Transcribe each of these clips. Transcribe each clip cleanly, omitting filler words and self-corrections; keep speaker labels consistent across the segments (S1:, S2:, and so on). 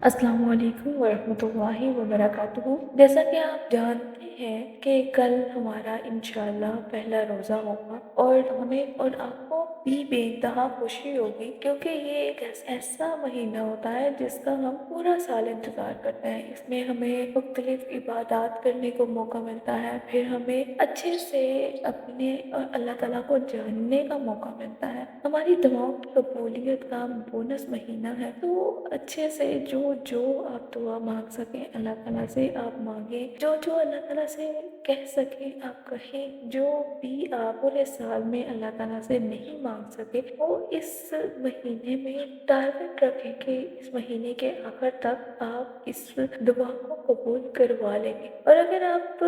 S1: अस्सलाम वालेकुम वरहमतुल्लाहि वबरकातुहू। जैसा कि आप जानते हैं कि कल हमारा इंशाअल्लाह पहला रोज़ा होगा और हमें और आपको भी बेइंतहा खुशी होगी, क्योंकि ये एक ऐसा महीना होता है जिसका हम पूरा साल इंतज़ार करते हैं। इसमें हमें मुख्तलिफ इबादत करने को मौका मिलता है, फिर हमें अच्छे से अपने और अल्लाह ताला को जानने का मौका मिलता है। हमारी दुआओं की कबूलियत का बोनस महीना है, तो अच्छे से जो जो आप दुआ मांग सकें अल्लाह ताला से आप मांगे, जो जो अल्लाह ताला से कह सकें आप कहें, जो भी आप पूरे साल में अल्लाह ताला से नहीं मांग सके वो इस महीने में टारगेट रखें कि इस महीने के आखिर तक आप इस दुआ को कबूल करवा लेंगे। और अगर आप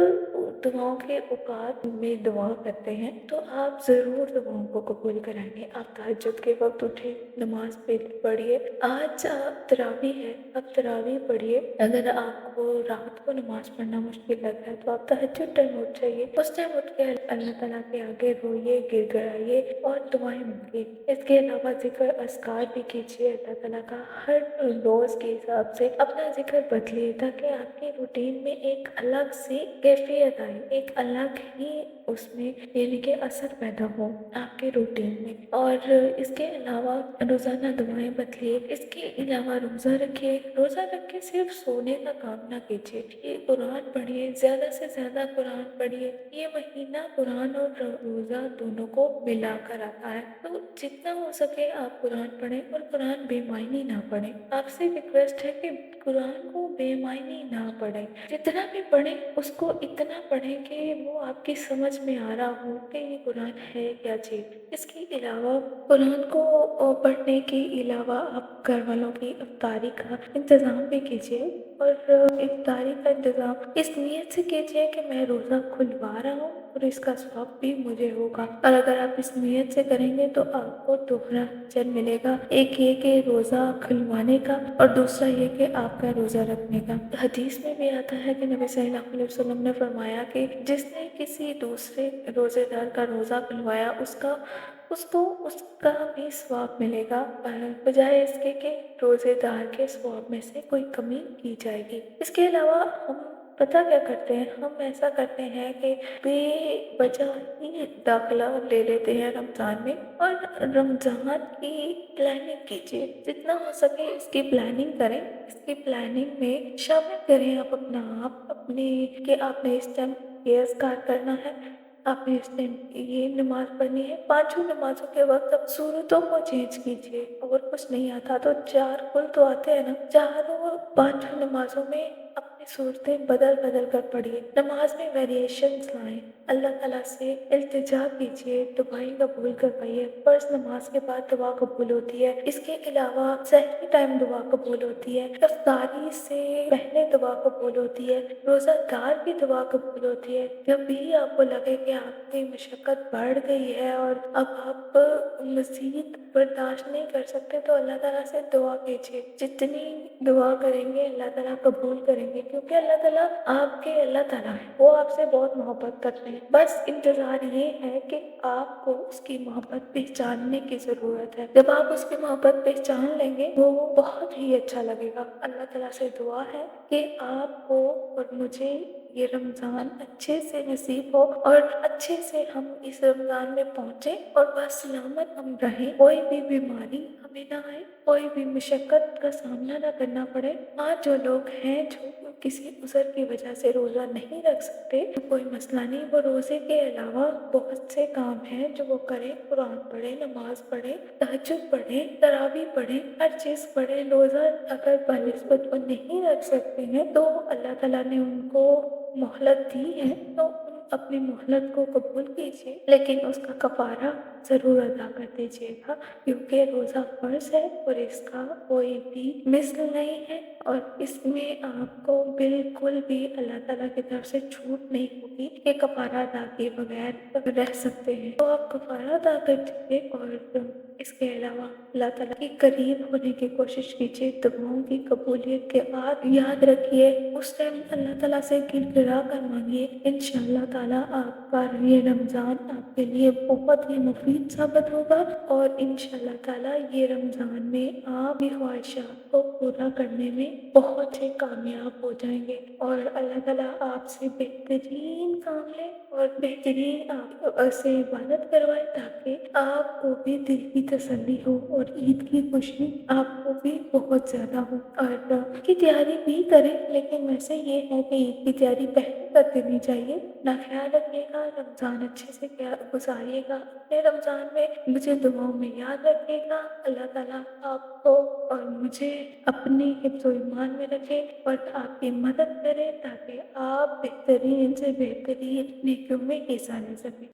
S1: दुआओं के औकात में दुआ करते हैं तो आप ज़रूर दुआओं को कबूल कराएंगे। आप तहज्जुद के वक्त उठे, नमाज पढ़िए। आज तरावी है, आप तरावी पढ़िए। अगर आपको रात को नमाज पढ़ना मुश्किल लग रहा है तो आप तहज्जुद टाइम उठ जाइए। उस टाइम उठ के अल्लाह ताला के आगे रोइए, गिड़गिड़ाइए और दुआएं मांगिए। इसके अलावा जिक्र अस्कार भी कीजिए। अल्लाह ताला का हर रोज़ के हिसाब से अपना जिक्र बदलिए, ताकि आपकी रूटीन में एक अलग सी कैफियत आए, एक अलग ही उसमें यानी कि असर पैदा हो आपके रूटीन में। और इसके अलावा रोज़ाना दुआएं बदलिए। इसके अलावा रोज़ा रखिए। रोज़ा रख के सिर्फ सोने का काम ना कीजिए, ये कुरान पढ़िए, ज़्यादा से ज़्यादा कुरान पढ़िए। ये महीना कुरान और रोज़ा दोनों को मिला कर आता है, तो जितना हो सके आप कुरान पढ़ें और कुरान बेमायनी ना पढ़ें। आपसे रिक्वेस्ट है कि कुरान को बेमायनी ना पढ़ें, जितना भी पढ़ें उसको इतना पढ़ें कि वो आपकी समझ में आ रहा हो कि ये कुरान है क्या चीज़। इसके अलावा कुरान को पढ़ने के अलावा आप घर वालों की इफ्तारी का इंतज़ाम भी कीजिए। और इफ्तारी का इंतज़ाम इस नीयत से कीजिए कि मैं रोज़ा खुलवा रहा हूँ और इसका स्वाब भी मुझे होगा। और अगर आप इस नीयत से करेंगे तो आपको दोहरा अजर मिलेगा, एक ये कि रोज़ा खुलवाने का और दूसरा ये कि आपका रोज़ा रखने का। हदीस में भी आता है कि नबी सल्लल्लाहु अलैहि वसल्लम ने फरमाया कि जिसने किसी दूसरे रोज़ेदार का रोज़ा खुलवाया उसको उसका भी स्वाब मिलेगा, बजाय इसके कि रोज़ेदार के स्वाब में से कोई कमी की जाएगी। इसके अलावा हम पता क्या करते हैं, हम ऐसा करते हैं कि बेवजह ही दाखिला ले लेते हैं रमज़ान में। और रमज़ान की प्लानिंग कीजिए, जितना हो सके इसकी प्लानिंग करें। इसकी प्लानिंग में शामिल करें आप अपना आप अपने कि आपने इस टाइम ये अज़कार करना है, आपने इस टाइम ये नमाज पढ़नी है। पांचों नमाजों के वक्त अब सूरतों को चेंज कीजिए। और कुछ नहीं आता तो चार कुल तो आते हैं ना, चारों पांचों नमाजों में अपनी सूरतें बदल बदल कर पढ़िए। नमाज में वेरिएशंस लाएं, अल्लाह ताला से इल्तिजा कीजिए, दुआएं कबूल करवाइए। फर्ज नमाज के बाद दुआ कबूल होती है। इसके अलावा सहरी टाइम दुआ कबूल होती है, इफ्तारी से पहले दुआ कबूल होती है, रोज़ादार की दुआ कबूल होती है। जब भी आपको लगे कि आपकी मशक्क़त बढ़ गई है और अब आप मज़ीद बर्दाश्त नहीं कर सकते तो अल्लाह ताला से दुआ कीजिए। जितनी दुआ करेंगे अल्लाह ताला कबूल करेंगे, क्योंकि अल्लाह ताला आपके अल्लाह ताला है, वो आपसे बहुत मोहब्बत करते हैं। बस इंतज़ार ये है कि आपको उसकी मोहब्बत पहचानने की ज़रूरत है। जब आप उसकी मोहब्बत पहचान लेंगे वो बहुत ही अच्छा लगेगा। अल्लाह ताला से दुआ है कि आपको और मुझे ये रमज़ान अच्छे से नसीब हो और अच्छे से हम इस रमज़ान में पहुँचे और बसलामत हम रहें, कोई भी बीमारी हमें ना आए, कोई भी मुशक्क़त का सामना ना करना पड़े। आज जो लोग हैं जो किसी उज़र की वजह से रोज़ा नहीं रख सकते, तो कोई मसला नहीं, वो रोज़े के अलावा बहुत से काम हैं जो वो करें। कुरान पढ़ें, नमाज पढ़ें, तहज्जुद पढ़ें, तरावी पढ़ें, हर चीज़ पढ़ें। रोज़ा अगर बनिस्बत वो नहीं रख सकते हैं तो अल्लाह ताला ने उनको मोहलत दी है, तो अपनी मोहलत को कबूल कीजिए, लेकिन उसका कफ़ारा ज़रूर अदा कर दीजिएगा, क्योंकि रोज़ा फ़र्ज़ है और इसका कोई भी मिस्ल नहीं है। और इसमें आपको बिल्कुल भी अल्लाह ताला की तरफ से छूट नहीं होगी कि कफ़ारा अदा किए बगैर रह सकते हैं। तो आप कफ़ारा अदा कर दीजिए और اس کے علاوہ اللہ تعالیٰ کے قریب ہونے کی کوشش کیجیے، دعاؤں کی قبولیت کے بعد یاد رکھیے اس ٹائم اللہ تعالیٰ سے گر گرا کر مانگیے، انشاءاللہ تعالیٰ آپ کا یہ رمضان آپ کے لیے بہت ہی مفید ثابت ہوگا، اور انشاءاللہ تعالیٰ یہ رمضان میں آپ کی خواہشات کو پورا کرنے میں بہت ہی کامیاب ہو جائیں گے، اور اللہ تعالیٰ آپ سے بہترین کام لے اور بہترین آپ سے عبادت کروائے، تاکہ آپ کو بھی دل کی تسلی ہو اور عید کی خوشی آپ کو بھی بہت زیادہ ہو، اور عید کی تیاری بھی کریں، لیکن ویسے یہ ہے کہ عید کی تیاری پہلے کر دینی چاہیے۔ اپنا خیال رکھیے گا، رمضان اچھے سے گزاریے گا، اپنے رمضان میں مجھے دعاؤں میں یاد رکھیے گا۔ اللہ تعالیٰ آپ کو اور مجھے اپنی حفظ و ایمان میں رکھے اور آپ کی مدد کرے، تاکہ آپ بہترین سے بہترین نیکیوں میں حصہ لے سکیں۔